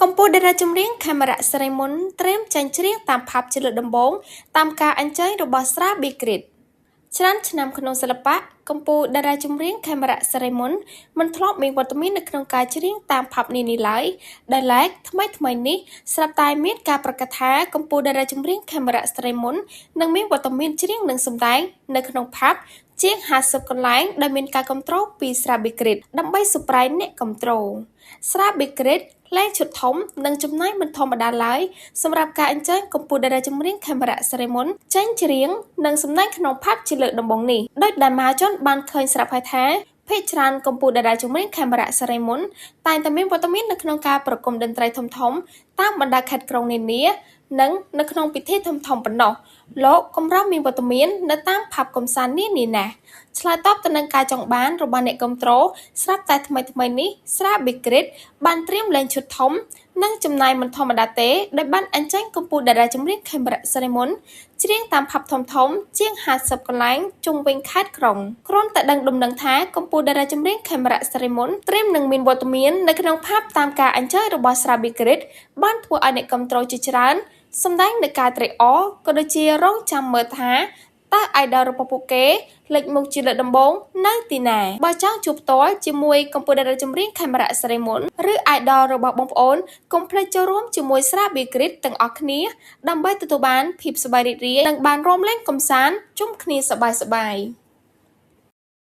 កំពូលតារាចម្រៀងខេមរៈ សិរីមន្ត ត្រៀមចាញ់ច្រៀងតាមផាប់ជាលើកដំបូងតាមការអញ្ជើញរបស់ស្រាប៊ីគ្រីត ច្រើនឆ្នាំក្នុងសិល្បៈ កំពូលតារាចម្រៀងខេមរៈ សិរីមន្ត មិនធ្លាប់មានវត្តមាននៅក្នុងការច្រៀងតាមផាប់នានាឡើយ ដែលឡែកថ្មីនេះស្រាប់តែមានការប្រកាសថាកំពូលតារាចម្រៀងខេមរៈ សិរីមន្ត នឹងមានវត្តមានច្រៀងនិងសម្ដែងនៅក្នុងផាប់ជាង50កន្លែងដែលមានការគាំទ្រពីស្រាប៊ីគ្រីតដើម្បីសុប្រែងអ្នកគាំទ្រ ស្រាប៊ីគ្រីតលែងឈុតធំនិងចំណាយមិនធម្មតាឡើយសម្រាប់ការអញ្ជើញកំពូលតារាចម្រៀងខេមរៈ សិរីមន្ត ចេញច្រៀងនិងសម្ដែងក្នុងផាប់ជាលើកដំបូងនេះ ដោយដែលមហាជនបានឃើញស្រាប់ហើយថាភាគច្រើនកំពូលតារាចម្រៀងខេមរៈ សិរីមន្ត តែងតែមានវត្តមាននៅក្នុងការប្រគំតន្ត្រីធំៗតាមបណ្ដាខេត្តក្រុងនានានិងនៅក្នុងពិធីធំៗប៉ុណ្ណោះ លោកកម្រមានវត្តមាននៅតាមផាប់កម្សាន្តនានាណាស់ ឆ្លើយតបទៅនឹងការចង់បានរបស់អ្នកគាំទ្រស្រាប់តែថ្មីនេះស្រាប៊ីគ្រីតបានត្រៀមលែងឈុតធំនិងចំណាយមិនធម្មតាទេដោយបានអញ្ជើញកំពូលតារាចម្រៀងខេមរៈ សិរីមន្ត ច្រៀងតាមផាប់ធំជាង50កន្លែងជុំវិញខេត្តក្រុងគ្រាន់តែដឹងដំណឹងថាកំពូលតារាចម្រៀងខេមរៈ សិរីមន្ត ត្រៀមនឹងមានវត្តមាននៅក្នុងផាប់តាមការអញ្ជើញរបស់ស្រាប៊ីគ្រីតបានធ្វើឲ្យអ្នកគាំទ្រជាច្រើនសម្ដែងនឹងការត្រេកអរក៏ដូចជារងចាំមើលថាតើ idol របស់ពួកគេលេចមុខជាលើកដំបូងនៅទីណា បើចង់ជួបផ្ទាល់ជាមួយកំពូលតារាចម្រៀងខេមរៈ សិរីមន្ត ឬ idol របស់បងប្អូនកុំភ្លេចចូលរួមជាមួយស្រាប៊ីគ្រីតទាំងអស់គ្នាដើម្បីទទួលបានភាពសប្បាយរីករាយនិងបានរួមលេងកម្សាន្តជុំគ្នាសប្បាយៗ